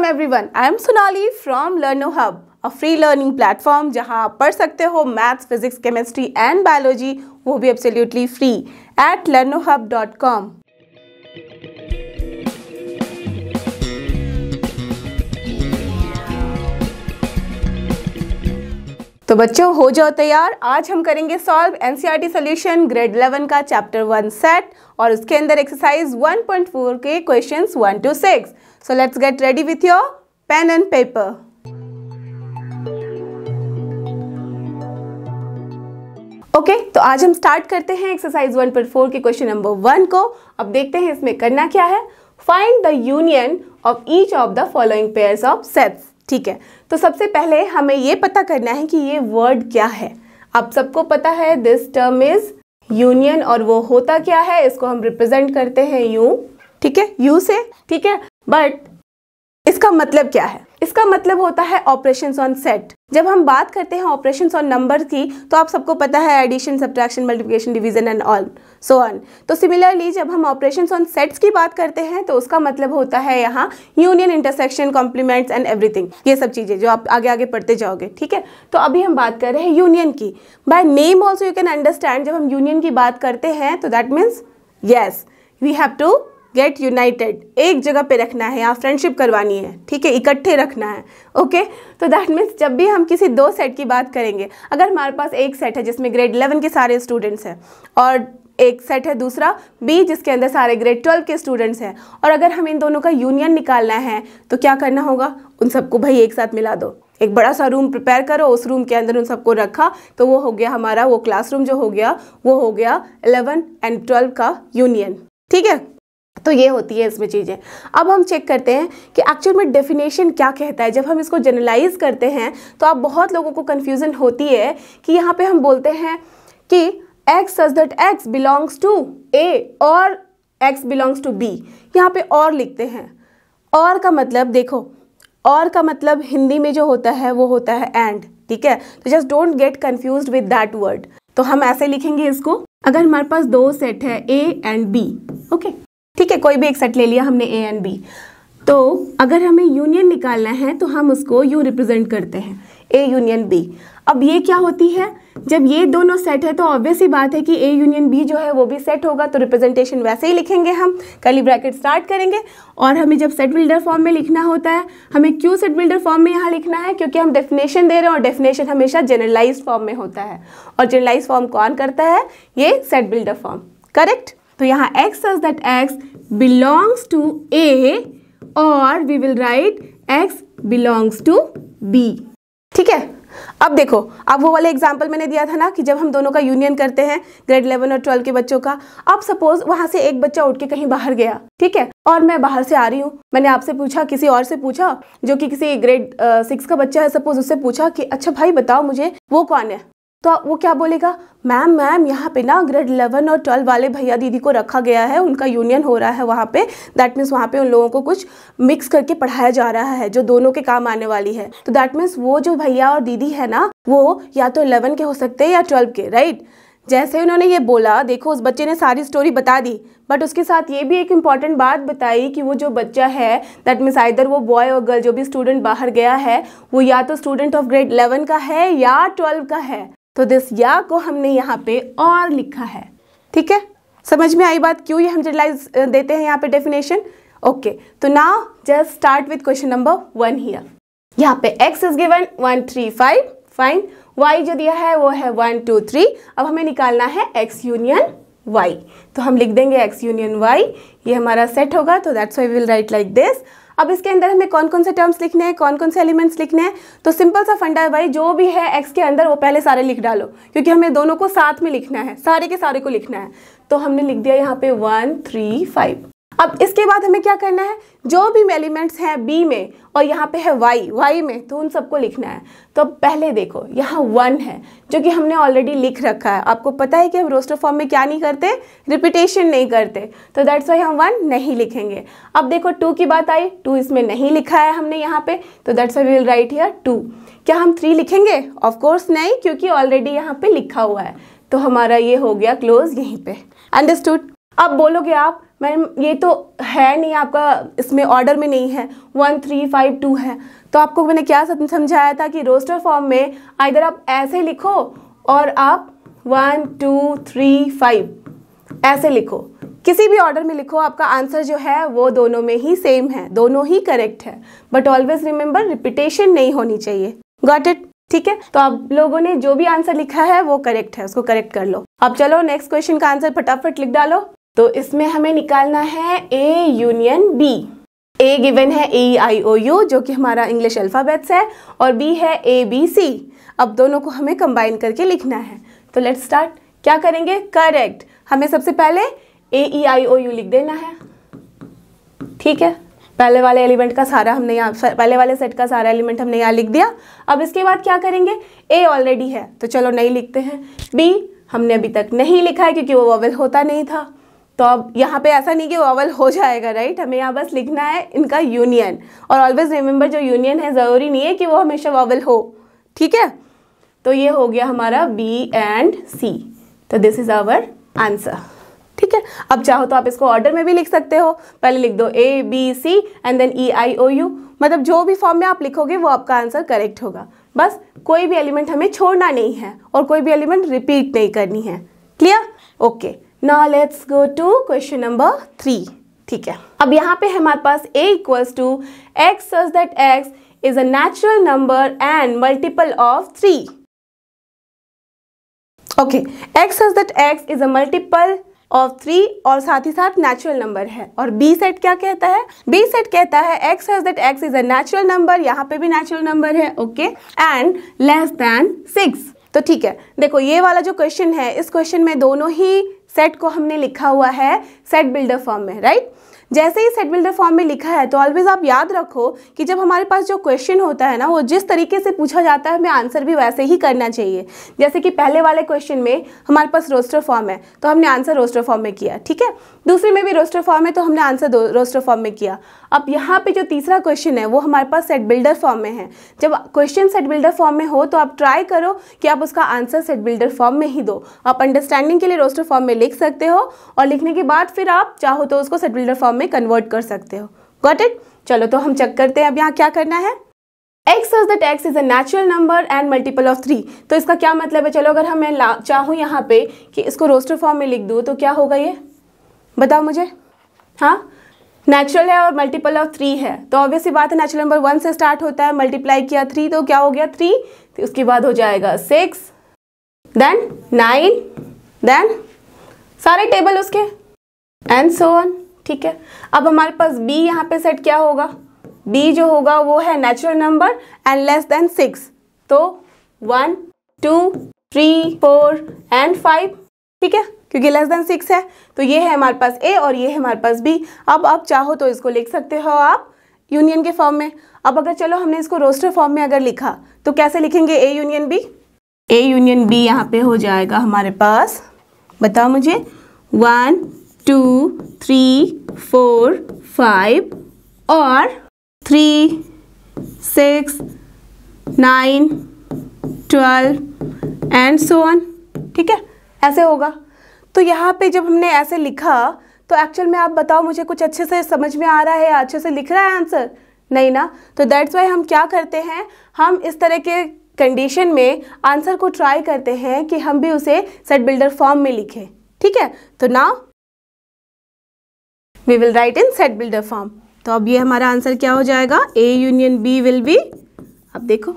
everyone, I am Sonali from LearnoHub, a free learning platform जहां आप पढ़ सकते हो maths, physics, chemistry and biology, वो भी एब्सोल्युटली फ्री at learnohub.com। तो बच्चों हो जाओ तैयार, आज हम करेंगे सॉल्व एनसीईआरटी सॉल्यूशन ग्रेड 11 का चैप्टर 1 सेट और उसके अंदर एक्सरसाइज 1.4 के questions 1 to 6। So let's get ready with your pen and paper. Okay, तो आज हम स्टार्ट करते हैं एक्सरसाइज 1.4 के क्वेश्चन नंबर 1 को। अब देखते हैं इसमें करना क्या है। Find the union of each of the following pairs of sets. ठीक है, तो सबसे पहले हमें ये पता करना है कि ये वर्ड क्या है। आप सबको पता है दिस टर्म इज यूनियन, और वो होता क्या है, इसको हम रिप्रेजेंट करते हैं यू। ठीक है, यू से। ठीक है, बट इसका मतलब क्या है? इसका मतलब होता है ऑपरेशंस ऑन सेट। जब हम बात करते हैं ऑपरेशंस ऑन नंबर की, तो आप सबको पता है addition, subtraction, multiplication, division and all so on. तो सिमिलरली जब हम ऑपरेशंस ऑन सेट्स की बात करते हैं तो उसका मतलब होता है यहाँ union, intersection, complements and everything, ये सब चीजें जो आप आगे आगे पढ़ते जाओगे। ठीक है, तो अभी हम बात कर रहे हैं यूनियन की। By name also you can understand, जब हम यूनियन की बात करते हैं तो that means yes we have to get united, एक जगह पे रखना है, यहाँ फ्रेंडशिप करवानी है। ठीक है, इकट्ठे रखना है। ओके, तो दैट मीन्स जब भी हम किसी दो सेट की बात करेंगे, अगर हमारे पास एक सेट है जिसमें ग्रेड 11 के सारे स्टूडेंट्स हैं और एक सेट है दूसरा बी जिसके अंदर सारे ग्रेड 12 के स्टूडेंट्स हैं, और अगर हम इन दोनों का यूनियन निकालना है तो क्या करना होगा? उन सबको भाई एक साथ मिला दो, एक बड़ा सा रूम प्रिपेयर करो, उस रूम के अंदर उन सबको रखा, तो वो हो गया हमारा, वो क्लासरूम जो हो गया वो हो गया 11 एंड 12 का यूनियन। ठीक है, तो ये होती है इसमें चीज़ें। अब हम चेक करते हैं कि एक्चुअल में डेफिनेशन क्या कहता है। जब हम इसको जनरलाइज करते हैं तो आप बहुत लोगों को कन्फ्यूजन होती है कि यहाँ पे हम बोलते हैं कि x such that x belongs to a और x बिलोंग्स टू b, यहाँ पे और लिखते हैं। और का मतलब देखो, और का मतलब हिंदी में जो होता है वो होता है एंड। ठीक है, तो just don't get confused with that word. तो हम ऐसे लिखेंगे इसको, अगर हमारे पास दो सेट है a एंड b। ओके, ठीक है, कोई भी एक सेट ले लिया हमने ए एंड बी, तो अगर हमें यूनियन निकालना है तो हम उसको यू रिप्रेजेंट करते हैं, ए यूनियन बी। अब ये क्या होती है, जब ये दोनों सेट है तो ऑब्वियस ही बात है कि ए यूनियन बी जो है वो भी सेट होगा, तो रिप्रेजेंटेशन वैसे ही लिखेंगे हम, कर्ली ब्रैकेट स्टार्ट करेंगे। और हमें जब सेट बिल्डर फॉर्म में लिखना होता है, हमें क्यों सेट बिल्डर फॉर्म में यहाँ लिखना है? क्योंकि हम डेफिनेशन दे रहे हैं और डेफिनेशन हमेशा जनरलाइज फॉर्म में होता है, और जनरलाइज फॉर्म कौन करता है? ये सेट बिल्डर फॉर्म। करेक्ट, तो यहाँ x says that x belongs to A और we will write x belongs to B। ठीक है, अब देखो, अब वो वाले एग्जाम्पल मैंने दिया था ना कि जब हम दोनों का यूनियन करते हैं ग्रेड 11 और 12 के बच्चों का। अब सपोज वहां से एक बच्चा उठ के कहीं बाहर गया, ठीक है, और मैं बाहर से आ रही हूँ, मैंने आपसे पूछा, किसी और से पूछा जो कि किसी ग्रेड 6 का बच्चा है सपोज, उससे पूछा कि अच्छा भाई बताओ मुझे वो कौन है, तो वो क्या बोलेगा? मैम यहाँ पे ना ग्रेड 11 और 12 वाले भैया दीदी को रखा गया है, उनका यूनियन हो रहा है वहाँ पे। दैट मीन्स वहाँ पे उन लोगों को कुछ मिक्स करके पढ़ाया जा रहा है जो दोनों के काम आने वाली है। तो दैट मीन्स वो जो भैया और दीदी है ना, वो या तो 11 के हो सकते हैं या 12 के, राइट। जैसे उन्होंने ये बोला, देखो उस बच्चे ने सारी स्टोरी बता दी, बट उसके साथ ये भी एक इम्पॉर्टेंट बात बताई कि वो जो बच्चा है, दैट मीन्स आइदर वो बॉय और गर्ल, जो भी स्टूडेंट बाहर गया है वो या तो स्टूडेंट ऑफ ग्रेड 11 का है या 12 का है। तो दिस या को हमने यहाँ पे और लिखा है। ठीक है, समझ में आई बात क्यों ये हम जनरलाइज देते हैं यहाँ पे डेफिनेशन? ओके, तो now just start with question number 1 here. यहाँ पे x is given 1 3 5, fine. y जो दिया है वो है 1 2 3। अब हमें निकालना है x यूनियन y, तो हम लिख देंगे x यूनियन y, ये हमारा सेट होगा, तो that's why we will write like this. अब इसके अंदर हमें कौन कौन से टर्म्स लिखने हैं, कौन कौन से एलिमेंट्स लिखने हैं? तो सिंपल सा फंडा है भाई, जो भी है x के अंदर वो पहले सारे लिख डालो, क्योंकि हमें दोनों को साथ में लिखना है, सारे के सारे को लिखना है। तो हमने लिख दिया यहाँ पे 1 3 5। अब इसके बाद हमें क्या करना है, जो भी एलिमेंट्स हैं b में और यहाँ पे है y में, तो उन सबको लिखना है। तो पहले देखो यहाँ 1 है जो कि हमने ऑलरेडी लिख रखा है। आपको पता है कि हम रोस्टर फॉर्म में क्या नहीं करते, रिपीटेशन नहीं करते, तो दैट्स वाई हम 1 नहीं लिखेंगे। अब देखो 2 की बात आई, 2 इसमें नहीं लिखा है हमने यहाँ पे, तो that's why we will write here 2। क्या हम 3 लिखेंगे? ऑफ कोर्स नहीं, क्योंकि ऑलरेडी यहाँ पे लिखा हुआ है। तो हमारा ये हो गया क्लोज यहीं पे। अंडरस्टूड? अब बोलोगे आप मैम ये तो है नहीं, आपका इसमें ऑर्डर में नहीं है, 1 3 5 2 है। तो आपको मैंने क्या समझाया था कि रोस्टर फॉर्म में आइदर आप ऐसे लिखो और आप 1 2 3 5 ऐसे लिखो, किसी भी ऑर्डर में लिखो, आपका आंसर जो है वो दोनों में ही सेम है, दोनों ही करेक्ट है। बट ऑलवेज रिमेंबर रिपीटेशन नहीं होनी चाहिए। Got it? ठीक है, तो आप लोगों ने जो भी आंसर लिखा है वो करेक्ट है, उसको करेक्ट कर लो। अब चलो नेक्स्ट क्वेश्चन का आंसर फटाफट लिख डालो। तो इसमें हमें निकालना है A union B. A given है AEIOU जो कि हमारा इंग्लिश अल्फाबेट्स है, और बी है ABC। अब दोनों को हमें कंबाइन करके लिखना है। तो लेट्स स्टार्ट। क्या करेंगे? करेक्ट, हमें सबसे पहले AEIOU लिख देना है। ठीक है, पहले वाले एलिमेंट का सारा हमने यहाँ, पहले वाले सेट का सारा एलिमेंट हमने यहाँ लिख दिया। अब इसके बाद क्या करेंगे? ए ऑलरेडी है तो चलो नहीं लिखते हैं। बी हमने अभी तक नहीं लिखा है क्योंकि वो वॉवेल होता नहीं था। तो अब यहाँ पे ऐसा नहीं कि वॉवेल हो जाएगा, राइट? हमें यहाँ बस लिखना है इनका यूनियन। और ऑलवेज रिमेंबर जो यूनियन है ज़रूरी नहीं है कि वो हमेशा वॉवेल हो। ठीक है, तो ये हो गया हमारा बी एंड सी। तो दिस इज आवर आंसर। ठीक है, अब चाहो तो आप इसको ऑर्डर में भी लिख सकते हो। पहले लिख दो ABC एंड देन EIOU, मतलब जो भी फॉर्म में आप लिखोगे वो आपका आंसर करेक्ट होगा। बस कोई भी एलिमेंट हमें छोड़ना नहीं है और कोई भी एलिमेंट रिपीट नहीं करनी है। Clear? Okay, now let's go to question number 3। ठीक है, अब यहाँ पे हमारे पास A equals to x such that x is a natural number and multiple of 3. Okay, x such that x is a multiple of 3 और साथ ही साथ नेचुरल नंबर है। और बी सेट क्या कहता है? बी सेट कहता है x has that x is a natural number, यहाँ पे भी नेचुरल नंबर है, ओके, एंड लेस देन 6। तो ठीक है, देखो ये वाला जो क्वेश्चन है, इस क्वेश्चन में दोनों ही सेट को हमने लिखा हुआ है सेट बिल्डर फॉर्म में, राइट? जैसे ही सेट बिल्डर फॉर्म में लिखा है तो ऑलवेज आप याद रखो कि जब हमारे पास जो क्वेश्चन होता है ना, वो जिस तरीके से पूछा जाता है हमें आंसर भी वैसे ही करना चाहिए। जैसे कि पहले वाले क्वेश्चन में हमारे पास रोस्टर फॉर्म है तो हमने आंसर रोस्टर फॉर्म में किया, ठीक है। दूसरे में भी रोस्टर फॉर्म है तो हमने आंसर रोस्टर फॉर्म में किया। अब यहाँ पे जो तीसरा क्वेश्चन है वो हमारे पास सेट बिल्डर फॉर्म में है। जब क्वेश्चन सेट बिल्डर फॉर्म में हो तो आप ट्राई करो कि आप उसका आंसर सेट बिल्डर फॉर्म में ही दो। आप अंडरस्टैंडिंग के लिए रोस्टर फॉर्म में लिख सकते हो और लिखने के बाद फिर आप चाहो तो उसको सेट बिल्डर फॉर्म में कन्वर्ट कर सकते हो। Got it? चलो तो हम चेक करते हैं अब यहाँ क्या करना है। x such that x is a natural number and multiple of 3। तो इसका क्या मतलब है? चलो अगर मैं चाहूँ यहाँ पे कि इसको रोस्टर फॉर्म में लिख दूँ तो क्या होगा ये बताओ मुझे। हाँ, नेचुरल है और मल्टीपल ऑफ 3 है तो ऑब्वियसली बात है नेचुरल नंबर 1 से स्टार्ट होता है, मल्टीप्लाई किया 3 तो क्या हो गया 3, तो उसके बाद हो जाएगा 6, देन 9, देन सारे टेबल उसके एंड सो ऑन। ठीक है, अब हमारे पास b यहाँ पे सेट क्या होगा? b जो होगा वो है natural number and less then 6, तो 1 2 3 4 एंड 5। ठीक है, क्योंकि लेस देन 6 है तो ये है हमारे पास a और ये है हमारे पास b। अब आप चाहो तो इसको लिख सकते हो आप यूनियन के फॉर्म में। अब अगर चलो हमने इसको रोस्टर फॉर्म में अगर लिखा तो कैसे लिखेंगे? a union b। a union b यहाँ पे हो जाएगा हमारे पास, बताओ मुझे, 1 2 3 4 5 और 3 6 9 12 एंड सो ऑन। ठीक है, ऐसे होगा। तो यहाँ पे जब हमने ऐसे लिखा तो एक्चुअल में आप बताओ मुझे कुछ अच्छे से समझ में आ रहा है या अच्छे से लिख रहा है आंसर? नहीं ना। तो दैट्स वाई हम क्या करते हैं, हम इस तरह के कंडीशन में आंसर को ट्राई करते हैं कि हम भी उसे सेट बिल्डर फॉर्म में लिखें। ठीक है, तो now we will write in set builder form. तो अब ये हमारा आंसर क्या हो जाएगा? a union b will be, अब देखो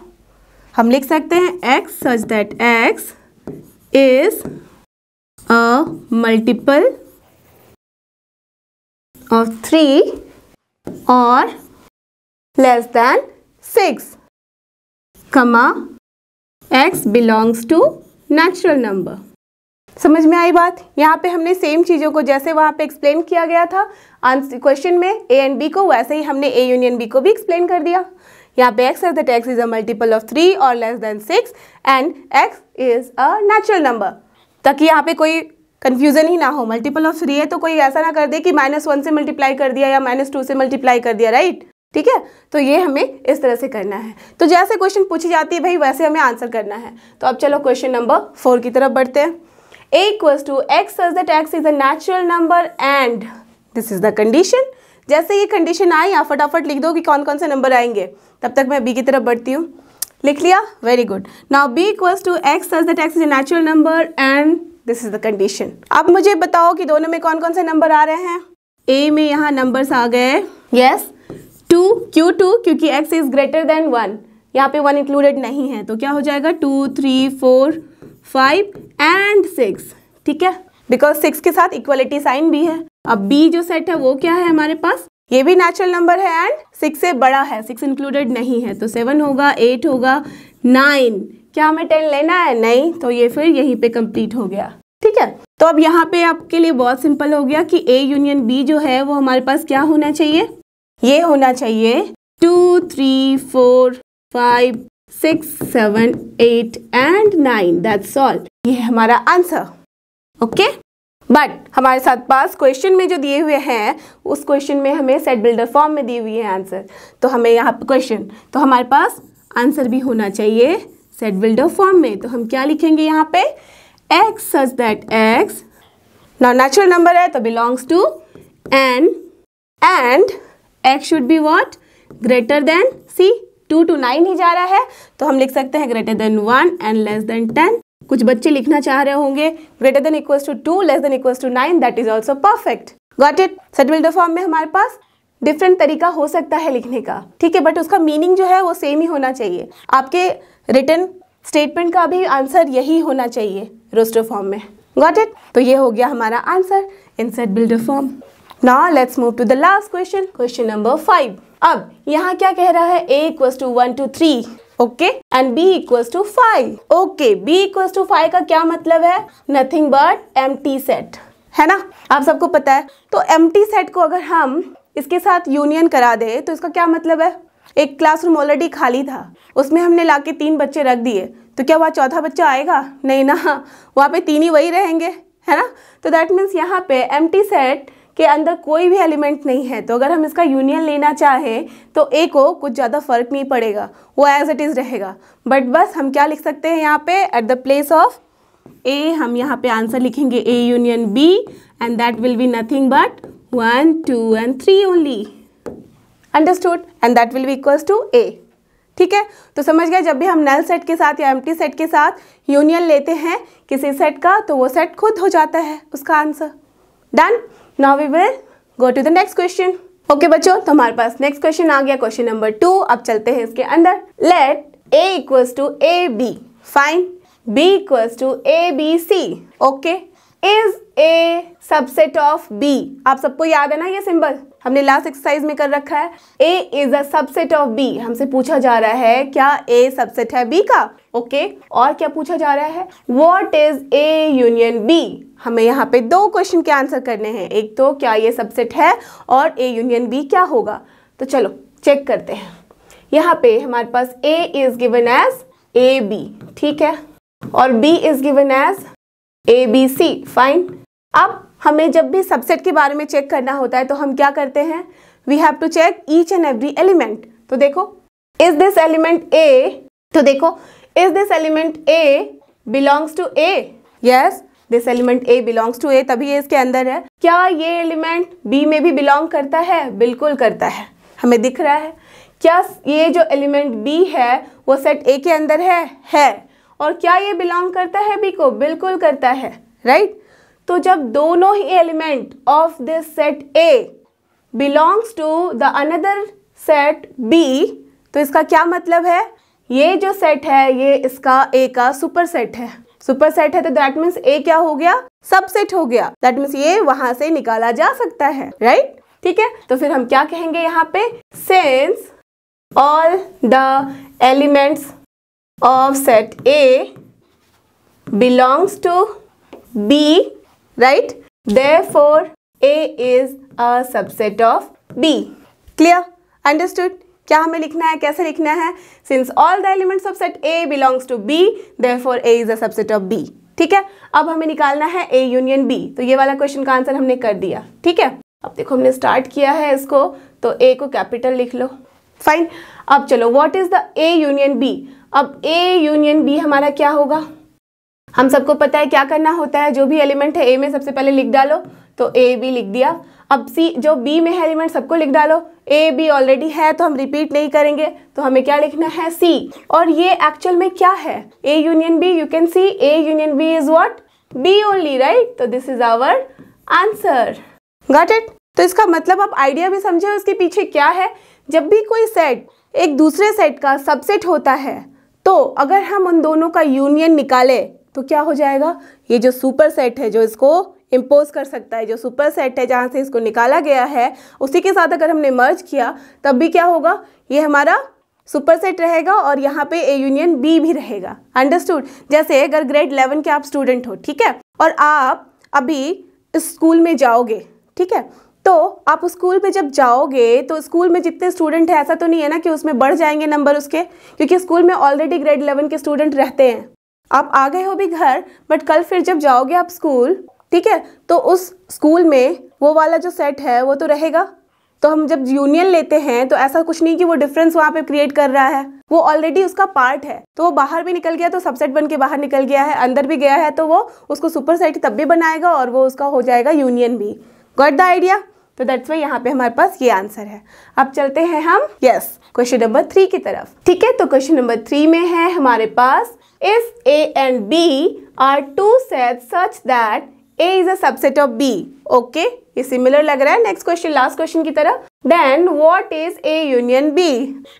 हम लिख सकते हैं x such that x is a multiple of 3 or less than 6, comma x belongs to natural number। समझ में आई बात? यहाँ पे हमने सेम चीज़ों को जैसे वहाँ पे एक्सप्लेन किया गया था आंसर क्वेश्चन में a एंड b को, वैसे ही हमने a यूनियन b को भी एक्सप्लेन कर दिया। यहाँ पे x है that x is a multiple of 3 और less than 6 and x is a natural number, ताकि यहाँ पे कोई कन्फ्यूजन ही ना हो। मल्टीपल ऑफ 3 है तो कोई ऐसा ना कर दे कि -1 से मल्टीप्लाई कर दिया या -2 से मल्टीप्लाई कर दिया, राइट? ठीक है, तो ये हमें इस तरह से करना है। तो जैसे क्वेश्चन पूछी जाती है भाई वैसे हमें आंसर करना है। तो अब चलो क्वेश्चन नंबर 4 की तरफ बढ़ते हैं। a equals to x such that x is a natural number and this is the condition. जैसे ये कंडीशन आई आप फटाफट लिख दो कि कौन कौन से नंबर आएंगे, तब तक मैं बी की तरफ बढ़ती हूँ। लिख लिया, very good. Now b equals to x such that x is a natural number and this is the condition. अब मुझे बताओ कि दोनों में कौन कौन से नंबर आ रहे हैं। a में यहाँ नंबर्स आ गए, यस 2, क्यों 2? क्योंकि x इज ग्रेटर देन 1, यहाँ पे 1 इंक्लूडेड नहीं है, तो क्या हो जाएगा 2, 3, 4, 5 एंड 6, ठीक है, बिकॉज 6 के साथ इक्वलिटी साइन भी है। अब b जो सेट है वो क्या है हमारे पास, ये भी नेचुरल नंबर है एंड 6 से बड़ा है, 6 इंक्लूडेड नहीं है, तो 7 होगा, 8 होगा, 9। क्या हमें 10 लेना है? नहीं, तो ये फिर यहीं पे कंप्लीट हो गया, ठीक है। तो अब यहाँ पे आपके लिए बहुत सिंपल हो गया कि A यूनियन B जो है वो हमारे पास क्या होना चाहिए, ये होना चाहिए 2, 3, 4, 5, 6, 7, 8 एंड 9, दैट्स ऑल। ये है हमारा आंसर, ओके। बट हमारे साथ पास क्वेश्चन में जो दिए हुए हैं उस क्वेश्चन में हमें सेट बिल्डर फॉर्म में दी हुई है आंसर, तो हमें यहाँ पे क्वेश्चन, तो हमारे पास आंसर भी होना चाहिए सेट बिल्डर फॉर्म में। तो हम क्या लिखेंगे यहाँ पे, x such that x now natural number है तो belongs to n and x should be what, greater than, see 2 to 9 ही जा रहा है, तो हम लिख सकते हैं greater than 1 and less than 10। कुछ बच्चे लिखना चाह रहे होंगे greater than equals to 2 less than equals to 9, that is also perfect, got it. Set builder form में हमारे पास डिफरेंट तरीका हो सकता है लिखने का, ठीक है, बट उसका मीनिंग जो है वो सेम ही होना चाहिए। आपके रिटन स्टेटमेंट का भी आंसर यही होना चाहिए रोस्टर फॉर्म में, गॉट इट। तो ये हो गया हमारा answer in set builder form. Now let's move to the last question, question number 5। अब यहाँ क्या कह रहा है, a equals to 1 to 3, okay, and b equals to 5, okay. b equals to 5 का क्या मतलब है, नथिंग बट एम्प्टी सेट, है ना, आप सबको पता है। तो एम्प्टी सेट को अगर हम इसके साथ यूनियन करा दे तो इसका क्या मतलब है, एक क्लासरूम ऑलरेडी खाली था, उसमें हमने लाके 3 बच्चे रख दिए, तो क्या वहाँ चौथा बच्चा आएगा? नहीं ना, वहाँ पे 3 ही वही रहेंगे, है ना। तो दैट मीन्स यहाँ पे एम्प्टी सेट के अंदर कोई भी एलिमेंट नहीं है, तो अगर हम इसका यूनियन लेना चाहें तो ए को कुछ ज़्यादा फर्क नहीं पड़ेगा, वो एज इट इज़ रहेगा। बट बस हम क्या लिख सकते हैं यहाँ पे, at the place of A हम यहाँ पे आंसर लिखेंगे A union B and that will be nothing but 1, 2 and 3 only, understood, and that will be equals to A, ठीक है। तो समझ गए, जब भी हम नल सेट के साथ या एम्प्टी सेट के साथ यूनियन लेते हैं किसी सेट का तो वो सेट खुद हो जाता है उसका answer. Done. Now we will go to the next question. Okay बच्चों, तो हमारे पास नेक्स्ट क्वेश्चन आ गया, क्वेश्चन नंबर 2। अब चलते हैं इसके अंदर। Let a equals to A B, fine, b equals to A B C, okay, is a subset of b। आप सबको याद है ना ये सिंबल, हमने लास्ट एक्सरसाइज में कर रखा है। a is a subset of b, हमसे पूछा जा रहा है क्या a सबसेट है b का, ओके। और क्या पूछा जा रहा है, what is a union b। हमें यहाँ पे 2 क्वेश्चन के आंसर करने हैं, एक तो क्या ये सबसेट है और a यूनियन b क्या होगा। तो चलो चेक करते हैं। यहाँ पे हमारे पास a is given as A B, ठीक है, और b is given as A B C, fine. अब हमें जब भी सबसेट के बारे में चेक करना होता है तो हम क्या करते हैं, we have to check each and every element. तो देखो, इज दिस एलिमेंट ए, तो देखो is this element A belongs to A, yes this element A belongs to A, तभी ये इसके अंदर है। क्या ये एलिमेंट बी में भी बिलोंग करता है? बिल्कुल करता है, हमें दिख रहा है। क्या ये जो एलिमेंट बी है वो सेट ए के अंदर है। और क्या ये बिलोंग करता है बी को? बिल्कुल करता है, राइट। तो जब दोनों ही element of this set A belongs to the another set B, तो इसका क्या मतलब है, ये जो सेट है ये इसका ए का सुपर सेट है। सुपर सेट है तो दैट मीन्स ए क्या हो गया, सबसेट हो गया, दैट मीन्स ये वहां से निकाला जा सकता है, राइट, ठीक है। तो फिर हम क्या कहेंगे यहाँ पे, since all the elements of set A belongs to B, right? Therefore, A is a subset of B. Clear? Understood? क्या हमें लिखना है, कैसे लिखना है, since all the elements of set A belongs to B, therefore A is a subset of B. ठीक है, अब हमें निकालना है A यूनियन B। तो ये वाला क्वेश्चन का आंसर हमने कर दिया, ठीक है। अब देखो हमने स्टार्ट किया है इसको, तो A को कैपिटल लिख लो, फाइन। अब चलो, what is the A union B। अब A यूनियन B हमारा क्या होगा, हम सबको पता है क्या करना होता है, जो भी एलिमेंट है A में सबसे पहले लिख डालो, तो A B लिख दिया। अब सी जो बी में है एलिमेंट सबको लिख डालो, ए बी ऑलरेडी है तो हम रिपीट नहीं करेंगे, तो हमें क्या लिखना है सी। और ये एक्चुअल में क्या है, A union B, you can see A union B is what, B only, right. तो this is our answer, got it. तो इसका मतलब आप आइडिया भी समझे इसके पीछे क्या है। जब भी कोई सेट एक दूसरे सेट का सबसेट होता है तो अगर हम उन दोनों का यूनियन निकाले तो क्या हो जाएगा, ये जो सुपर सेट है जो इसको इम्पोज कर सकता है, जो सुपर सेट है जहाँ से इसको निकाला गया है, उसी के साथ अगर हमने मर्ज किया तब भी क्या होगा, ये हमारा सुपर सेट रहेगा और यहाँ पे ए यूनियन बी भी रहेगा। अंडरस्टूड। जैसे अगर ग्रेड 11 के आप स्टूडेंट हो, ठीक है, और आप अभी स्कूल में जाओगे, ठीक है, तो आप स्कूल में जब जाओगे तो स्कूल में जितने स्टूडेंट हैं ऐसा तो नहीं है ना कि उसमें बढ़ जाएंगे नंबर उसके, क्योंकि स्कूल में ऑलरेडी ग्रेड 11 के स्टूडेंट रहते हैं। आप आ गए हो भी घर, बट कल फिर जब जाओगे आप स्कूल, ठीक है, तो उस स्कूल में वो वाला जो सेट है वो तो रहेगा। तो हम जब यूनियन लेते हैं तो ऐसा कुछ नहीं कि वो डिफरेंस वहाँ पे क्रिएट कर रहा है, वो ऑलरेडी उसका पार्ट है। तो वो बाहर भी निकल गया तो सबसेट बन के बाहर निकल गया है, अंदर भी गया है तो वो उसको सुपर सेट तब भी बनाएगा और वो उसका हो जाएगा यूनियन भी। Got the idea. तो दैट्स वाई यहाँ पे हमारे पास ये आंसर है। अब चलते हैं हम क्वेश्चन नंबर 3 की तरफ। ठीक है, तो क्वेश्चन नंबर 3 में है हमारे पास, if A and B are two sets such that A is a subset of B, okay, ये सिमिलर लग रहा है नेक्स्ट क्वेश्चन, लास्ट क्वेश्चन की तरह। Then what is A union B?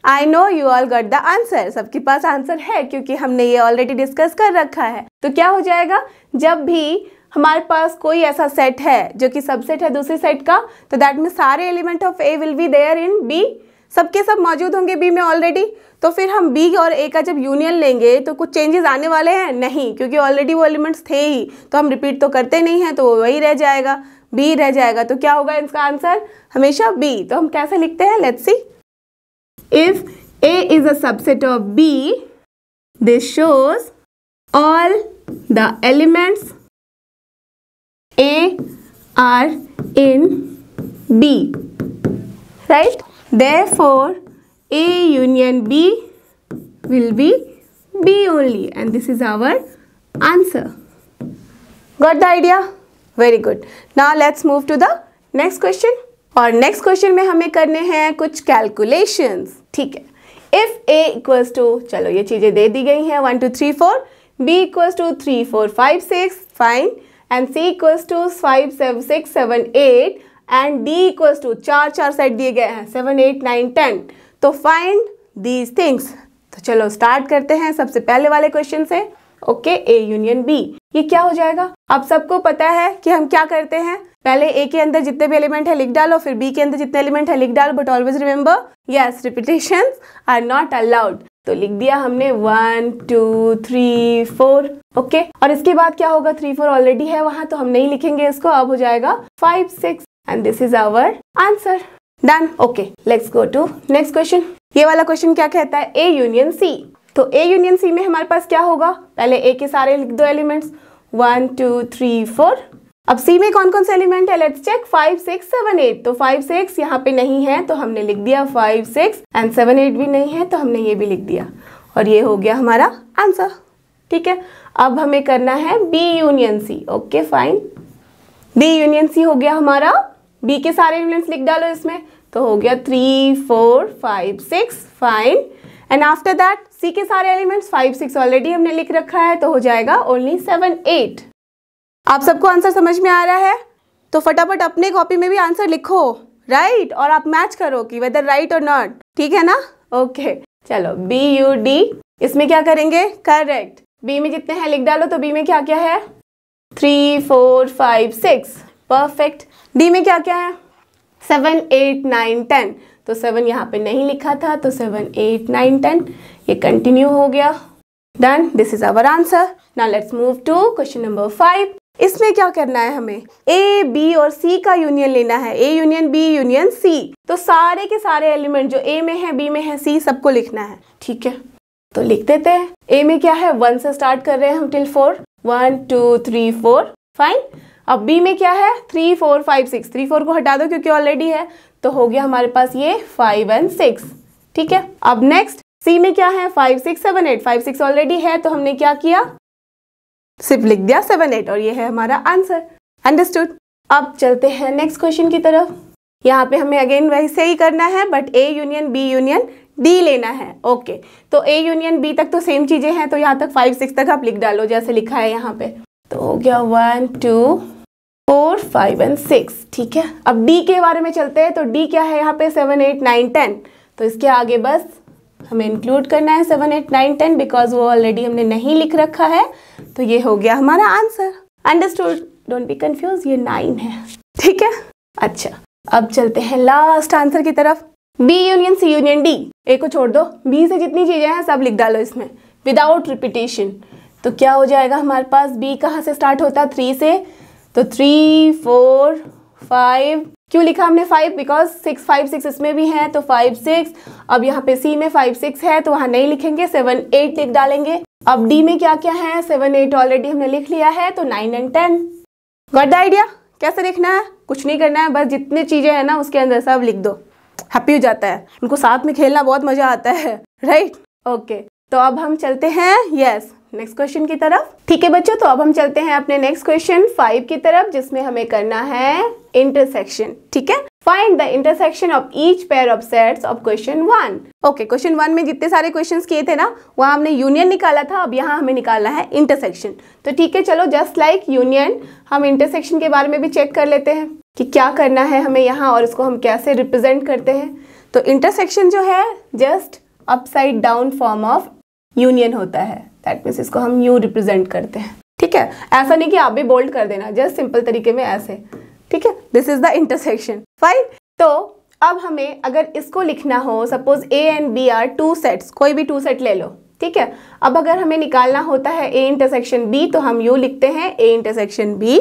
I know you all got the answer, सबके पास answer है क्योंकि हमने ये ऑलरेडी डिस्कस कर रखा है। तो क्या हो जाएगा, जब भी हमारे पास कोई ऐसा सेट है जो कि सबसेट है दूसरे सेट का, तो दैट में सारे element of A will be there in B, सबके सब मौजूद होंगे B में ऑलरेडी। तो फिर हम B और A का जब यूनियन लेंगे तो कुछ चेंजेस आने वाले हैं नहीं, क्योंकि ऑलरेडी वो एलिमेंट्स थे ही, तो हम रिपीट तो करते नहीं हैं, तो वो वही रह जाएगा, B रह जाएगा। तो क्या होगा इसका आंसर, हमेशा B। तो हम कैसे लिखते हैं, let's see. If A is a subset of B, this shows all the elements A are in B, right? Therefore, A union B will be B only, and this is our answer. Got the idea? Very good. Now let's move to the next question. और next question में हमें करने हैं कुछ calculations. ठीक है, if A equals to, चलो ये चीजें दे दी गई हैं 1 2 3 4, B equals to 3 4 5 6, fine, and C equals to 5 7 6 7 8, and D equals to 4 set दिए गए हैं 7 8 9 10। तो फाइंड दीज थिंग्स। तो चलो स्टार्ट करते हैं सबसे पहले वाले क्वेश्चन से। ओके, A यूनियन B, ये क्या हो जाएगा। अब सबको पता है कि हम क्या करते हैं, पहले A के अंदर जितने भी एलिमेंट है लिख डालो, फिर B के अंदर जितने एलिमेंट है लिख डालो, but always remember, yes, repetitions are not allowed. तो लिख दिया हमने 1 2 3 4, ओके। और इसके बाद क्या होगा, 3 4 ऑलरेडी है वहां, तो हम नहीं लिखेंगे इसको, अब हो जाएगा 5 6, and this is our answer. Done. Okay, let's go to next question. ये वाला क्वेश्चन क्या कहता है, A यूनियन C। तो A यूनियन C में हमारे पास क्या होगा, पहले A के सारे लिख दो एलिमेंट्स 1 2 3 4। अब C में कौन कौन से एलिमेंट है, लेट्स चेक, 5 6 7 8। तो 5 6 यहाँ पे नहीं है तो हमने लिख दिया 5 6, एंड 7 8 भी नहीं है तो हमने ये भी लिख दिया, और ये हो गया हमारा आंसर। ठीक है, अब हमें करना है B union C। Okay fine, B union C हो गया हमारा, B के सारे एलिमेंट्स लिख डालो इसमें, तो हो गया 3 4 5 6, fine, and after that C के सारे एलिमेंट्स 5 6 ऑलरेडी हमने लिख रखा है, तो हो जाएगा ओनली 7 8। आप सबको आंसर समझ में आ रहा है, तो फटाफट अपने कॉपी में भी आंसर लिखो, राइट, और आप मैच करो कि वेदर राइट और नॉट, ठीक है ना। ओके, चलो B U D, इसमें क्या करेंगे, करेक्ट, B में जितने हैं लिख डालो। तो B में क्या क्या है, 3 4 5 6, परफेक्ट। D में क्या क्या है, 7 8 9 10। तो 7 यहाँ पे नहीं लिखा था, तो 7 8 9 10 ये कंटिन्यू हो गया। Done, this is our answer. Now let's move to question number 5। इसमें क्या करना है, हमें A B और C का यूनियन लेना है, A union B union C। तो सारे के सारे एलिमेंट जो A में है, B में है, C सबको लिखना है। ठीक है, तो लिख देते हैं। A में क्या है, 1 से स्टार्ट कर रहे हैं हम टिल 4, 1 2 3 4, फाइन। अब B में क्या है, 3 4 5 6, 3 4 को हटा दो क्योंकि ऑलरेडी है, तो हो गया हमारे पास ये 5 and 6। ठीक है, अब नेक्स्ट C में क्या है, 5 6 7 8, 5 6 ऑलरेडी है, तो हमने क्या किया, सिर्फ लिख दिया 7 8, और ये है हमारा आंसर। अंडरस्टूड। अब चलते हैं नेक्स्ट क्वेश्चन की तरफ। यहाँ पे हमें अगेन वैसे ही करना है, but A union B union D लेना है। ओके, तो ए यूनियन बी तक तो सेम चीजें हैं, तो यहाँ तक 5 6 तक आप लिख डालो जैसे लिखा है यहाँ पे। तो हो गया 1 2 4 5 एंड 6। ठीक है, अब डी के बारे में चलते हैं। तो डी क्या है यहाँ पे 7 8 9 10, तो इसके आगे बस हमें इंक्लूड करना है 7 8 9 10, बिकॉज वो ऑलरेडी हमने नहीं लिख रखा है। तो ये हो गया हमारा answer. Understood, don't be confuse, ये 9 है। ठीक है, अच्छा अब चलते हैं लास्ट आंसर की तरफ। B union C union D, A को छोड़ दो, बी से जितनी चीजें हैं सब लिख डालो इसमें विदाउट रिपीटेशन। तो क्या हो जाएगा हमारे पास, बी कहाँ से स्टार्ट होता है, 3 से, तो 3 4 5, क्यों लिखा हमने 5, बिकॉज 6 5 6 इसमें भी है, तो 5 6। अब यहाँ पे सी में 5 6 है तो वहां नहीं लिखेंगे, 7 8 लिख डालेंगे। अब डी में क्या क्या है, 7 8 ऑलरेडी हमने लिख लिया है, तो 9 एंड 10। Got the idea? कैसे लिखना है, कुछ नहीं करना है, बस जितनी चीजें हैं ना उसके अंदर सब लिख दो, हैप्पी हो जाता है। उनको साथ में खेलना बहुत मजा आता है, राइट? ओके, तो अब हम चलते हैं नेक्स्ट क्वेश्चन की तरफ। ठीक है बच्चों, तो अब हम चलते हैं अपने नेक्स्ट क्वेश्चन 5 की तरफ, जिसमें हमें करना है इंटरसेक्शन। ठीक है, find the intersection of each pair of sets of question 1। Okay, question 1 में जितने सारे क्वेश्चंस किए थे ना, वहां हमने यूनियन निकाला था, अब यहाँ हमें निकालना है इंटरसेक्शन। तो ठीक है, चलो जस्ट लाइक यूनियन हम इंटरसेक्शन के बारे में भी चेक कर लेते हैं कि क्या करना है हमें यहाँ, और इसको हम कैसे रिप्रेजेंट करते हैं। तो इंटरसेक्शन जो है just upside down form of union होता है, दैट मीन्स इसको हम यू रिप्रेजेंट करते हैं। ठीक है, ऐसा नहीं कि आप भी बोल्ड कर देना, जस्ट सिंपल तरीके में ऐसे। ठीक है, this is the intersection. Fine, तो अब हमें अगर इसको लिखना हो, suppose A and B are 2 sets, कोई भी 2 सेट ले लो। ठीक है, अब अगर हमें निकालना होता है ए इंटरसेक्शन बी, तो हम यू लिखते हैं A intersection B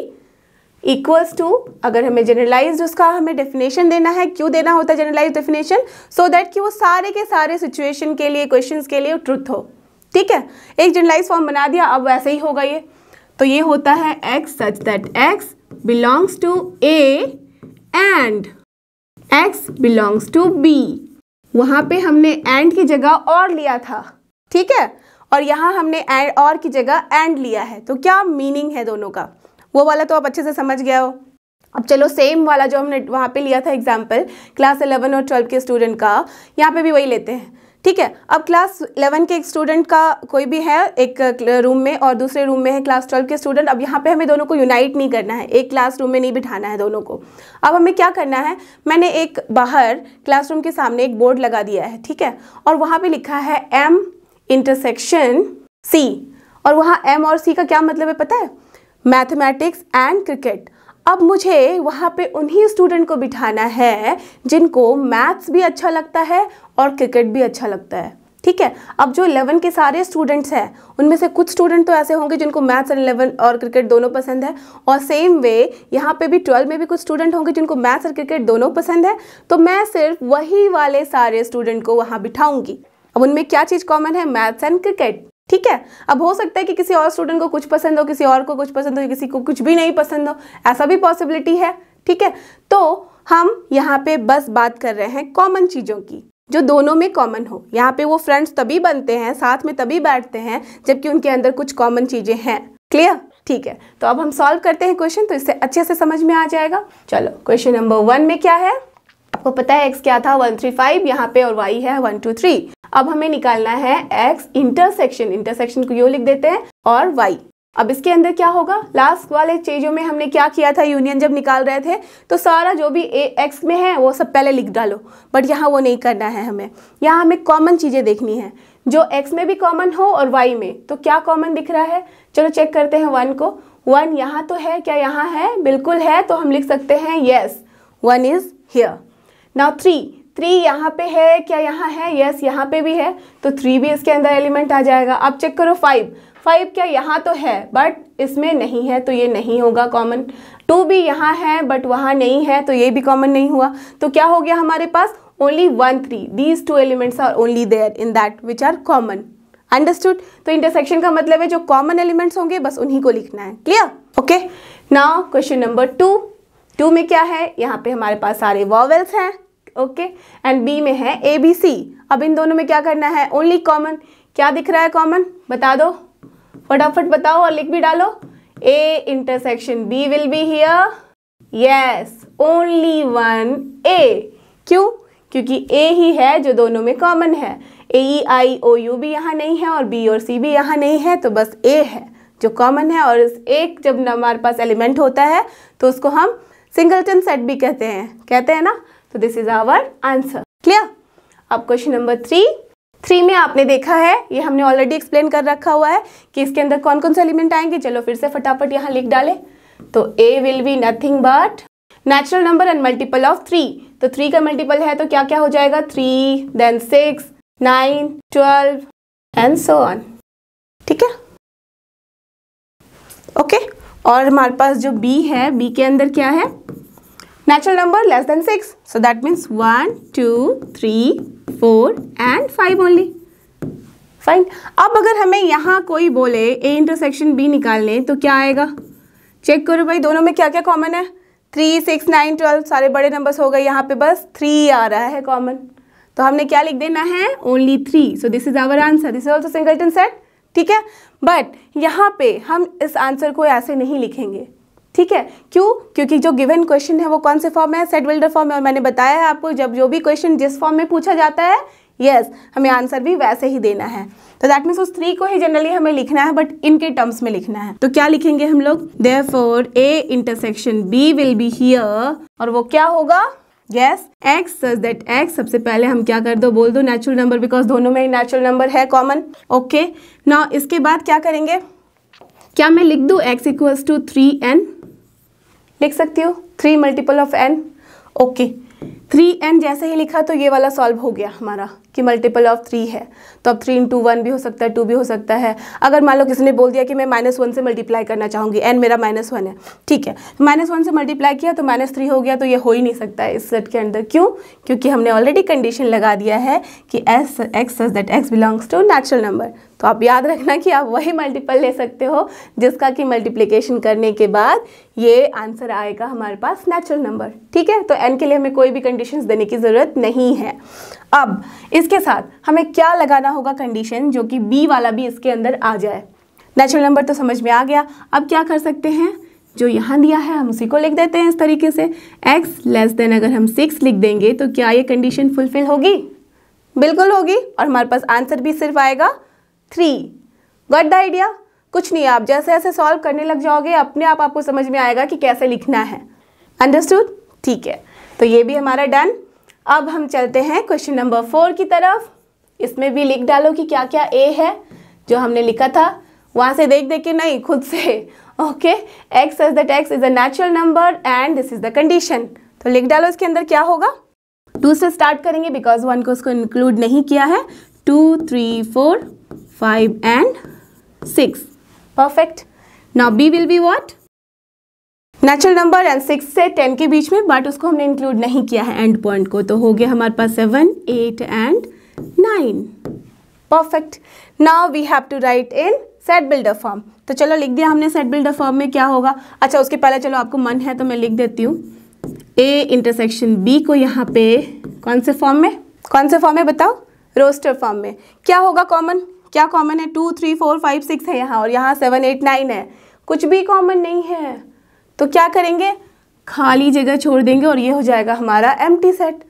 equals to, अगर हमें जनरलाइज उसका हमें डेफिनेशन देना है, क्यों देना होता है जनरलाइज डेफिनेशन, सो दैट कि वो सारे के सारे सिचुएशन के लिए, क्वेश्चंस के लिए ट्रुथ हो। ठीक है, एक जनरलाइज फॉर्म बना दिया, अब वैसे ही होगा ये। तो ये होता है x such that x belongs to A and x belongs to B। वहां पे हमने एंड की जगह और लिया था, ठीक है, और यहाँ हमने और की जगह एंड लिया है। तो क्या मीनिंग है दोनों का, वो वाला तो आप अच्छे से समझ गया हो। अब चलो सेम वाला जो हमने वहाँ पे लिया था एग्जाम्पल क्लास 11 और 12 के स्टूडेंट का, यहाँ पे भी वही लेते हैं। ठीक है, अब क्लास 11 के एक स्टूडेंट का कोई भी है एक रूम में और दूसरे रूम में है क्लास 12 के स्टूडेंट। अब यहाँ पे हमें दोनों को यूनाइट नहीं करना है, एक क्लास रूम में नहीं बिठाना है दोनों को। अब हमें क्या करना है, मैंने एक बाहर क्लासरूम के सामने एक बोर्ड लगा दिया है, ठीक है, और वहाँ पे लिखा है M इंटरसेक्शन C, और वहाँ M और C का क्या मतलब है पता है, मैथमेटिक्स एंड क्रिकेट। अब मुझे वहाँ पे उन्हीं स्टूडेंट को बिठाना है जिनको मैथ्स भी अच्छा लगता है और क्रिकेट भी अच्छा लगता है। ठीक है, अब जो 11 के सारे स्टूडेंट्स हैं उनमें से कुछ स्टूडेंट तो ऐसे होंगे जिनको मैथ्स और 11 और क्रिकेट दोनों पसंद है, और सेम वे यहाँ पे भी 12 में भी कुछ स्टूडेंट होंगे जिनको मैथ्स और क्रिकेट दोनों पसंद है। तो मैं सिर्फ वही वाले सारे स्टूडेंट को वहाँ बिठाऊंगी। अब उनमें क्या चीज़ कॉमन है, मैथ्स एंड क्रिकेट। ठीक है, अब हो सकता है कि किसी और स्टूडेंट को कुछ पसंद हो, किसी और को कुछ पसंद हो, किसी को कुछ भी नहीं पसंद हो, ऐसा भी पॉसिबिलिटी है। ठीक है, तो हम यहाँ पे बस बात कर रहे हैं कॉमन चीज़ों की, जो दोनों में कॉमन हो। यहाँ पे वो फ्रेंड्स तभी बनते हैं, साथ में तभी बैठते हैं जबकि उनके अंदर कुछ कॉमन चीज़ें हैं। क्लियर? ठीक है, तो अब हम सॉल्व करते हैं क्वेश्चन, तो इससे अच्छे से समझ में आ जाएगा। चलो, क्वेश्चन नंबर 1 में क्या है, आपको पता है x क्या था 135 यहाँ पे, और y है 123। अब हमें निकालना है x इंटरसेक्शन, इंटरसेक्शन को यूँ लिख देते हैं, और y। अब इसके अंदर क्या होगा, लास्ट वाले चीजों में हमने क्या किया था, यूनियन जब निकाल रहे थे तो सारा जो भी x में है वो सब पहले लिख डालो, बट यहाँ वो नहीं करना है हमें। यहाँ हमें कॉमन चीजें देखनी है, जो x में भी कॉमन हो और y में। तो क्या कॉमन दिख रहा है, चलो चेक करते हैं 1 को। 1 यहाँ तो है, क्या यहाँ है, बिल्कुल है, तो हम लिख सकते हैं यस 1 इज हियर। नाउ 3 यहाँ पे है, क्या यहाँ है, यस यहाँ पे भी है, तो 3 भी इसके अंदर एलिमेंट आ जाएगा। अब चेक करो 5 क्या यहाँ तो है बट इसमें नहीं है, तो ये नहीं होगा कॉमन। 2 भी यहाँ है बट वहाँ नहीं है, तो ये भी कॉमन नहीं हुआ। तो क्या हो गया हमारे पास, only 1 3, these 2 elements are only there in that which are common. Understood? तो इंटरसेक्शन का मतलब है जो कॉमन एलिमेंट्स होंगे बस उन्हीं को लिखना है। Clear? Okay, now question number 2 में क्या है, यहाँ पे हमारे पास सारे वॉवेल्स हैं, ओके, एंड बी में है ABC। अब इन दोनों में क्या करना है, ओनली कॉमन। क्या दिख रहा है कॉमन, बता दो, फटाफट बताओ और लिख भी डालो। A intersection B will be here, yes, only one A. क्यों? क्योंकि ए ही है जो दोनों में कॉमन है। ए ई आई ओ यू भी यहाँ नहीं है और बी और सी भी यहाँ नहीं है, तो बस ए है जो कॉमन है। और इस एक जब हमारे पास एलिमेंट होता है तो उसको हम सिंगलटन सेट भी कहते हैं ना। तो this is our answer. Clear? अब क्वेश्चन नंबर 3 में आपने देखा है, ये हमने ऑलरेडी एक्सप्लेन कर रखा हुआ है कि इसके अंदर कौन कौन से एलिमेंट आएंगे। चलो फिर से फटाफट यहाँ लिख डालें। तो A will be nothing but natural number and multiple of 3। तो 3 का मल्टीपल है तो क्या क्या हो जाएगा? 3, देन 6, 9, 12 एंड सो ऑन। ठीक है, ओके। और हमारे पास जो बी है, बी के अंदर क्या है? Natural number less than 6, so that means 1, 2, 3, 4 and 5 only. Fine. अब अगर हमें यहाँ कोई बोले ए इंटरसेक्शन बी निकालने तो क्या आएगा? चेक करो भाई, दोनों में क्या क्या कॉमन है? 3, 6, 9, 12 सारे बड़े नंबर्स हो गए, यहाँ पे बस 3 आ रहा है कॉमन। तो हमने क्या लिख देना है? Only 3। So this is our answer. This is also singleton set. ठीक है, बट यहाँ पे हम इस आंसर को ऐसे नहीं लिखेंगे। ठीक है, क्यों? क्योंकि जो गिवन क्वेश्चन है वो कौन से फॉर्म में है? सेट बिल्डर फॉर्म में। और मैंने बताया है आपको, जब जो भी क्वेश्चन जिस फॉर्म में पूछा जाता है, यस, हमें आंसर भी वैसे ही देना है। तो दैट मीन्स उस 3 को ही जनरली हमें लिखना है, बट इनके टर्म्स में लिखना है। तो क्या लिखेंगे हम लोग? Therefore A intersection B will be here. और वो क्या होगा? Yes, x such that x. सबसे पहले हम क्या कर दो? बोल दो नेचुरल नंबर, बिकॉज दोनों में ही नेचुरल नंबर है कॉमन। ओके, नाउ इसके बाद क्या करेंगे? क्या मैं लिख दूं x इक्वल्स टू 3n? लिख सकती हो, 3 multiple of n। Okay, 3n जैसे ही लिखा तो ये वाला सॉल्व हो गया हमारा कि मल्टीपल ऑफ 3 है। तो अब 3 इंटू 1 भी हो सकता है, 2 भी हो सकता है। अगर मान लो किसी ने बोल दिया कि मैं -1 से मल्टीप्लाई करना चाहूँगी, n मेरा -1 है, ठीक है, -1 से मल्टीप्लाई किया तो -3 हो गया, तो ये हो ही नहीं सकता है इस सेट के अंदर। क्यों? क्योंकि हमने ऑलरेडी कंडीशन लगा दिया है कि x such that x belongs to natural number. तो आप याद रखना कि आप वही मल्टीपल ले सकते हो जिसका कि मल्टीप्लिकेशन करने के बाद ये आंसर आएगा हमारे पास नेचुरल नंबर। ठीक है, तो n के लिए हमें कोई भी कंडीशंस देने की ज़रूरत नहीं है। अब इसके साथ हमें क्या लगाना होगा कंडीशन, जो कि b वाला भी इसके अंदर आ जाए। नेचुरल नंबर तो समझ में आ गया। अब क्या कर सकते हैं? जो यहाँ दिया है हम उसी को लिख देते हैं इस तरीके से। x लेस देन अगर हम 6 लिख देंगे तो क्या ये कंडीशन फुलफिल होगी? बिल्कुल होगी। और हमारे पास आंसर भी सिर्फ आएगा 3। Got the idea? कुछ नहीं, आप जैसे जैसे सॉल्व करने लग जाओगे अपने आप आपको समझ में आएगा कि कैसे लिखना है। अंडरस्टूड? ठीक है, तो ये भी हमारा डन। अब हम चलते हैं क्वेश्चन नंबर 4 की तरफ। इसमें भी लिख डालो कि क्या क्या ए है जो हमने लिखा था, वहाँ से देख देख के नहीं, खुद से। Okay, x such that x is a natural number and this is the condition. तो लिख डालो इसके अंदर क्या होगा। 2 से स्टार्ट करेंगे बिकॉज 1 को उसको इंक्लूड नहीं किया है। 2, 3, 4, 5 and 6। Perfect. Now B will be what? Natural number and 6 से 10 के बीच में, बट उसको हमने इंक्लूड नहीं किया है एंड पॉइंट को। तो हो गया हमारे पास 7, 8 and 9। Perfect. Now we have to write in set builder form. तो चलो लिख दिया हमने सेट बिल्डर फॉर्म में क्या होगा। अच्छा, उसके पहले चलो आपको मन है तो मैं लिख देती हूँ ए इंटरसेक्शन बी को यहाँ पे कौन से फॉर्म में बताओ? रोस्टर फॉर्म में। क्या होगा कॉमन? क्या कॉमन है? 2, 3, 4, 5, 6 है यहाँ, और यहाँ 7, 8, 9 है। कुछ भी कॉमन नहीं है, तो क्या करेंगे? खाली जगह छोड़ देंगे और ये हो जाएगा हमारा एम्प्टी सेट।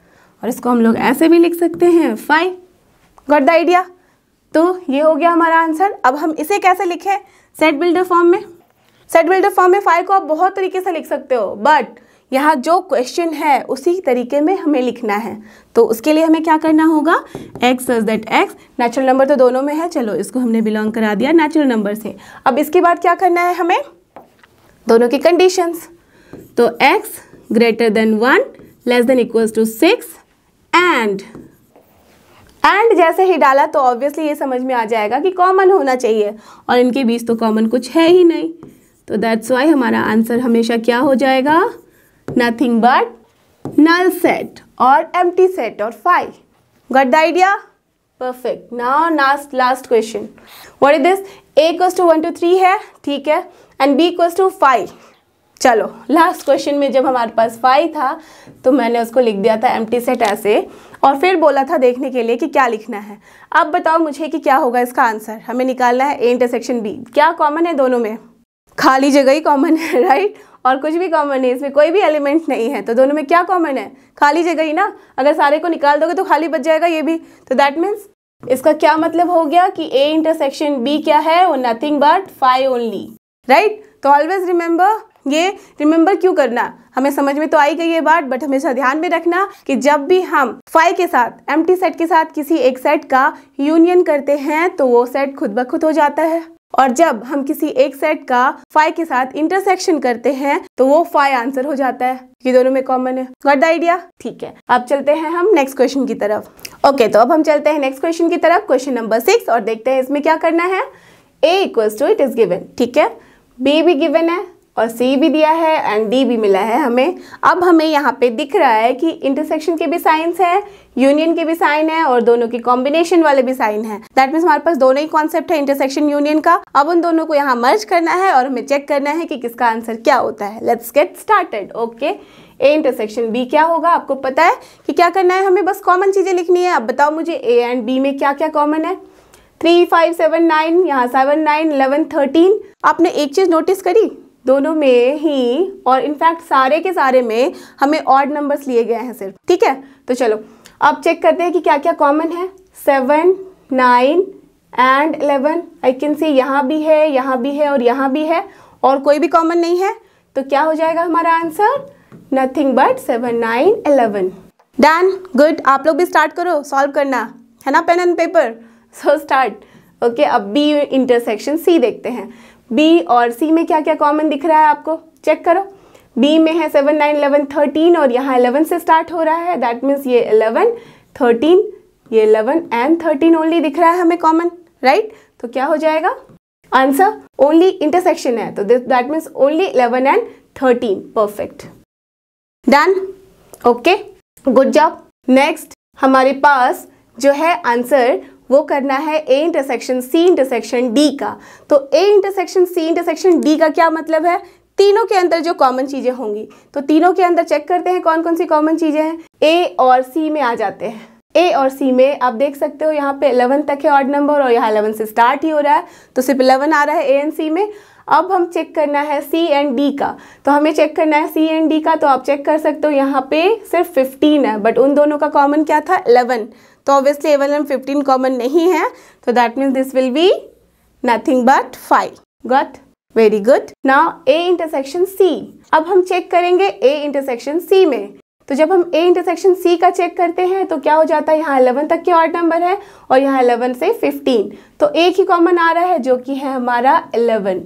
और इसको हम लोग ऐसे भी लिख सकते हैं 5। Got the idea? तो ये हो गया हमारा आंसर। अब हम इसे कैसे लिखें? सेट बिल्डर फॉर्म में। सेट बिल्डर फॉर्म में 5 को आप बहुत तरीके से लिख सकते हो, बट यहाँ जो क्वेश्चन है उसी तरीके में हमें लिखना है। तो उसके लिए हमें क्या करना होगा? X such that x, natural number तो दोनों में है, चलो इसको हमने बिलोंग करा दिया नेचुरल नंबर से। अब इसके बाद क्या करना है हमें? दोनों की कंडीशंस। तो x greater than 1 less than equals to 6 and जैसे ही डाला तो ऑब्वियसली ये समझ में आ जाएगा कि कॉमन होना चाहिए, और इनके बीच तो कॉमन कुछ है ही नहीं। तो दैट्स वाई हमारा आंसर हमेशा क्या हो जाएगा? नथिंग बट नल सेट और एम्प्टी सेट और 5। Got the idea? Perfect. Now last question. What is this? a equals to 1 to 3 है, ठीक है, एंड b इक्वल्स टू 5। चलो लास्ट क्वेश्चन में जब हमारे पास 5 था तो मैंने उसको लिख दिया था एम्प्टी सेट ऐसे, और फिर बोला था देखने के लिए कि क्या लिखना है। अब बताओ मुझे कि क्या होगा इसका आंसर। हमें निकालना है ए इंटरसेक्शन बी। क्या कॉमन है दोनों में? खाली जगह ही कॉमन है, राइट? और कुछ भी कॉमन नहीं, इसमें कोई भी एलिमेंट नहीं है, तो दोनों में क्या कॉमन है? खाली जगह ही ना। अगर सारे को निकाल दोगे तो खाली बच जाएगा ये भी, तो दैट मीन्स इसका क्या मतलब हो गया कि A इंटरसेक्शन B क्या है? वो nothing but phi only, right. तो ऑलवेज रिमेंबर, ये रिमेंबर क्यों करना, हमें समझ में तो आई गई ये बात, बट हमेशा ध्यान में रखना कि जब भी हम फाई के साथ, एम्प्टी सेट के साथ किसी एक सेट का यूनियन करते हैं तो वो सेट खुद ब खुद हो जाता है, और जब हम किसी एक सेट का फाई के साथ इंटरसेक्शन करते हैं तो वो फाई आंसर हो जाता है। ये दोनों में कॉमन है। Got the idea? ठीक है, अब चलते हैं हम नेक्स्ट क्वेश्चन की तरफ। ओके, तो अब हम चलते हैं नेक्स्ट क्वेश्चन की तरफ, क्वेश्चन नंबर 6, और देखते हैं इसमें क्या करना है। A equals to it is given, ठीक है, B भी गिवन है और C भी दिया है एंड D भी मिला है हमें। अब हमें यहाँ पे दिख रहा है कि इंटरसेक्शन के भी साइंस है, यूनियन के भी साइन है और दोनों की कॉम्बिनेशन वाले भी साइन है। दैट मीन्स हमारे पास दोनों ही कॉन्सेप्ट है इंटरसेक्शन यूनियन का। अब उन दोनों को यहाँ मर्ज करना है और हमें चेक करना है कि किसका आंसर क्या होता है। Let's get started. Okay, A intersection B क्या होगा? आपको पता है कि क्या करना है, हमें बस कॉमन चीजें लिखनी है। अब बताओ मुझे A एंड B में क्या क्या कॉमन है। 3, 5, 7, 9, यहाँ 7, 9, 11, 13। आपने एक चीज नोटिस करी, दोनों में ही और इनफैक्ट सारे के सारे में हमें ऑड नंबर्स लिए गए हैं सिर्फ, ठीक है। तो चलो अब चेक करते हैं कि क्या क्या कॉमन है। 7, 9 एंड 11, आई कैन सी यहाँ भी है, यहाँ भी है और यहाँ भी है, और कोई भी कॉमन नहीं है, तो क्या हो जाएगा हमारा answer? Nothing but 7, 9, 11। Done, good. आप लोग भी स्टार्ट करो सॉल्व करना, है ना, pen and paper. So start. Okay, अब B इंटरसेक्शन C देखते हैं। B और C में क्या क्या कॉमन दिख रहा है आपको, चेक करो। B में है 7, 9, 11, 13 और यहाँ 11 से स्टार्ट हो रहा है, दैट मीन्स ये 11, 13, ये 11 एंड 13 ओनली दिख रहा है हमें कॉमन, राइट। तो क्या हो जाएगा आंसर? ओनली इंटरसेक्शन है तो that means only 11 and 13। Perfect, done. Okay, good job. Next हमारे पास जो है आंसर वो करना है A intersection C intersection D का। तो A intersection C intersection D का क्या मतलब है? तीनों के अंदर जो कॉमन चीजें होंगी, तो तीनों के अंदर चेक करते हैं कौन कौन सी कॉमन चीजें हैं। A और C में आ जाते हैं। A और C में आप देख सकते हो यहाँ पे 11 तक है ऑड नंबर और यहाँ 11 से स्टार्ट ही हो रहा है, तो सिर्फ 11 आ रहा है A एंड C में। अब हम चेक करना है C एंड D का, तो हमें चेक करना है C एंड D का, तो आप चेक कर सकते हो यहाँ पे सिर्फ 15 है, बट उन दोनों का कॉमन क्या था? 11। तो ऑब्वियसली 11 एंड 15 कॉमन नहीं है, तो that means this will be nothing but 5। Got? Very good. Now A intersection C। अब हम चेक करेंगे A इंटरसेक्शन C में, तो जब हम A इंटरसेक्शन C का चेक करते हैं तो क्या हो जाता है, यहाँ 11 तक के ऑड नंबर है और यहाँ 11 से 15, तो एक ही कॉमन आ रहा है जो कि है हमारा 11,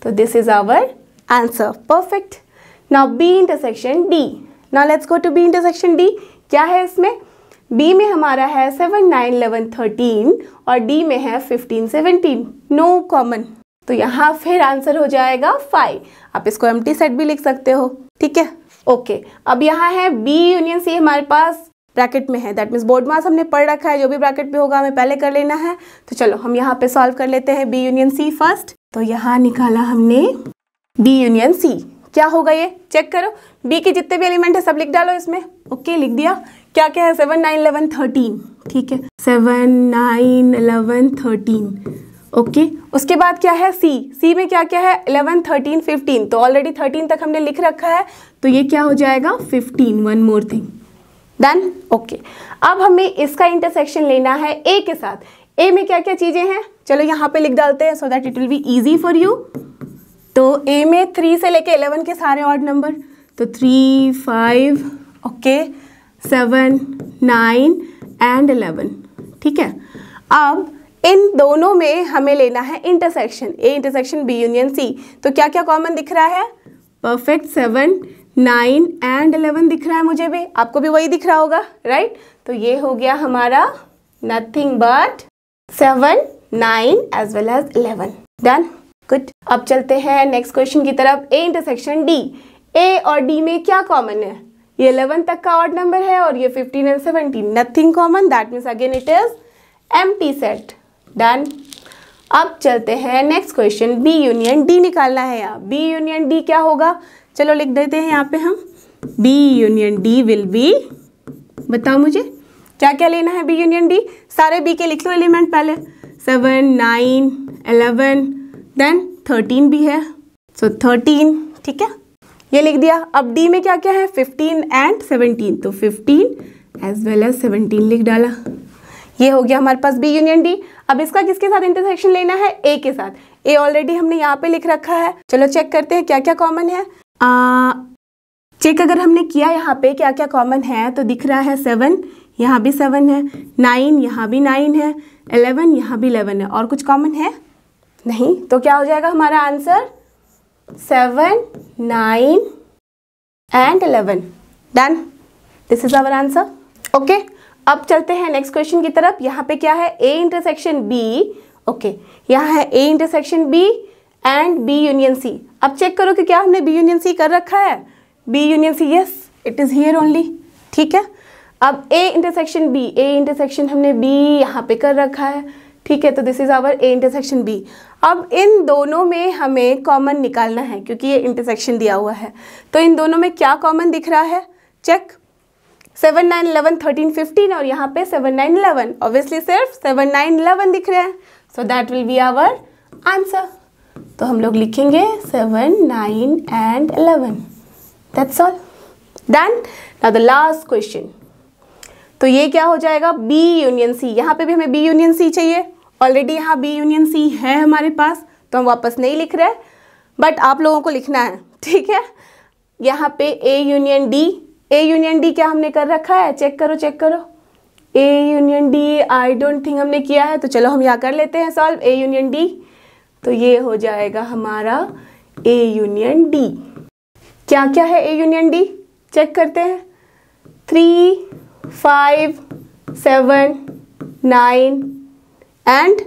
तो this is our answer. Perfect. Now B intersection D। Now let's go to B intersection D। क्या है इसमें? B में हमारा है 7, 9, 11, 13 और D में है 15, 17, नो कॉमन, तो यहाँ फिर आंसर हो जाएगा 5। आप इसको एम्प्टी सेट भी लिख सकते हो, ठीक है। ओके, अब यहाँ है B यूनियन C हमारे पास ब्रैकेट में है, दैट मीन्स बोर्ड मास हमने पढ़ रखा है, जो भी ब्रैकेट पे होगा हमें पहले कर लेना है। तो चलो हम यहाँ पे सॉल्व कर लेते हैं B यूनियन C फर्स्ट। तो यहाँ निकाला हमने B यूनियन C। क्या होगा ये चेक करो, B के जितने भी एलिमेंट है सब लिख डालो इसमें। ओके, लिख दिया। क्या क्या है? 7, 9, 11, 13, ठीक है, 7, 9, 11, 13। ओके, उसके बाद क्या है? C में क्या क्या है? 11, 13, 15, तो ऑलरेडी 13 तक हमने लिख रखा है, तो ये क्या हो जाएगा? 15। One more thing, done. Okay, अब हमें इसका इंटरसेक्शन लेना है A के साथ। A में क्या क्या चीजें हैं, चलो यहाँ पे लिख डालते हैं so that it will be easy for you. तो A में 3 से लेके 11 के सारे ऑड नंबर, तो 3, 5, ओके, 7, 9 एंड 11, ठीक है। अब इन दोनों में हमें लेना है intersection A intersection B union C। तो क्या क्या कॉमन दिख रहा है? परफेक्ट, 7, 9 एंड 11 दिख रहा है मुझे भी, आपको भी वही दिख रहा होगा, राइट। तो ये हो गया हमारा nothing but 7, 9 as well as 11। Done, good. अब चलते हैं नेक्स्ट क्वेश्चन की तरफ। A intersection D। A और D में क्या कॉमन है? ये 11 तक का ऑड नंबर है और ये 15 and 17, nothing common, that means again it is empty set. Done. अब चलते हैं next question, B union D निकालना है यहाँ। B यूनियन D क्या होगा, चलो लिख देते हैं यहाँ पे हम। B union D will be, बताओ मुझे क्या क्या लेना है B यूनियन D। सारे B के लिख लो एलिमेंट पहले, 7, 9, 11 देन 13 भी है, सो 13, ठीक है। ये लिख दिया। अब डी में क्या क्या है, 15 एंड 17, तो 15 एज वेल एज 17 लिख डाला। ये हो गया हमारे पास बी यूनियन डी। अब इसका किसके साथ इंटरसेक्शन लेना है, ए के साथ। ए ऑलरेडी हमने यहाँ पे लिख रखा है। चलो चेक करते हैं क्या क्या कॉमन है। चेक अगर हमने किया यहाँ पे क्या क्या कॉमन है, तो दिख रहा है 7, यहाँ भी 7 है, 9 यहाँ भी 9 है, 11 यहाँ भी 11 है। और कुछ कॉमन है नहीं, तो क्या हो जाएगा हमारा answer 7, 9 and 11। Done, this is our answer. Okay, अब चलते हैं नेक्स्ट क्वेश्चन की तरफ। यहाँ पे क्या है, ए इंटरसेक्शन बी। ओके, यहाँ है A intersection B and B union C. अब चेक करो कि क्या हमने बी यूनियन सी कर रखा है, B union C, yes it is here only. ठीक है, अब A intersection B, A intersection हमने बी यहाँ पे कर रखा है। ठीक है, तो this is our A intersection B. अब इन दोनों में हमें कॉमन निकालना है क्योंकि ये इंटरसेक्शन दिया हुआ है। तो इन दोनों में क्या कॉमन दिख रहा है, चेक। 7, 9, 11, 13, 15 और यहाँ पे 7, 9, 11। ऑब्वियसली सिर्फ 7, 9, 11 दिख रहे हैं, so that will be our answer. तो हम लोग लिखेंगे 7, 9 and 11। That's all, done. Now the last question. तो ये क्या हो जाएगा, बी यूनियन सी। यहाँ पे भी हमें बी यूनियन सी चाहिए। ऑलरेडी यहाँ बी यूनियन सी है हमारे पास, तो हम वापस नहीं लिख रहे, बट आप लोगों को लिखना है। ठीक है, यहाँ पे A union D, A union D क्या हमने कर रखा है, चेक करो चेक करो। A union D I don't think हमने किया है, तो चलो हम यहाँ कर लेते हैं सॉल्व। ए यूनियन डी, तो ये हो जाएगा हमारा ए यूनियन डी। क्या क्या है ए यूनियन डी, चेक करते हैं। 3, 5, 7, 9 एंड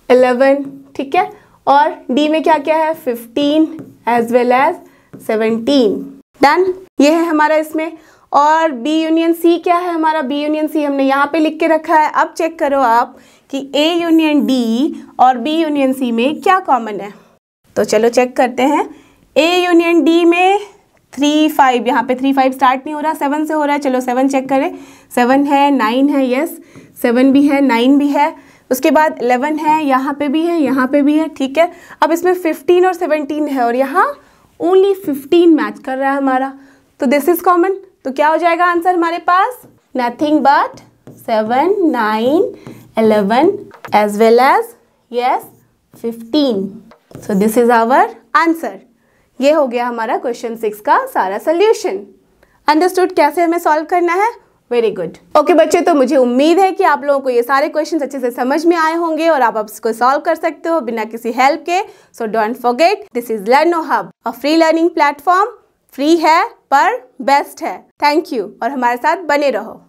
11। ठीक है, और डी में क्या क्या है, 15 एज वेल एज 17। डन, ये है हमारा इसमें। और बी यूनियन सी क्या है हमारा, बी यूनियन सी हमने यहाँ पे लिख के रखा है। अब चेक करो आप कि ए यूनियन डी और बी यूनियन सी में क्या कॉमन है। तो चलो चेक करते हैं। ए यूनियन डी में 3, 5, यहाँ पे 3, 5 स्टार्ट नहीं हो रहा, 7 से हो रहा है। चलो 7 चेक करें। 7 है, 9 है, यस 7 भी है, 9 भी है। उसके बाद 11 है, यहाँ पे भी है, यहाँ पे भी है। ठीक है, अब इसमें 15 और 17 है और यहाँ ओनली 15 मैच कर रहा है हमारा, तो दिस इज कॉमन। तो क्या हो जाएगा आंसर हमारे पास, nothing but 7, 9, 11 as well as yes 15। So this is our answer. ये हो गया हमारा क्वेश्चन 6 का सारा सोल्यूशन। अंडरस्टूड कैसे हमें सॉल्व करना है, वेरी गुड। ओके बच्चे, तो मुझे उम्मीद है कि आप लोगों को ये सारे क्वेश्चंस अच्छे से समझ में आए होंगे और आप इसको सॉल्व कर सकते हो बिना किसी हेल्प के। So don't forget, this is लर्नो hub, a free learning platform. Free है पर बेस्ट है। थैंक यू और हमारे साथ बने रहो।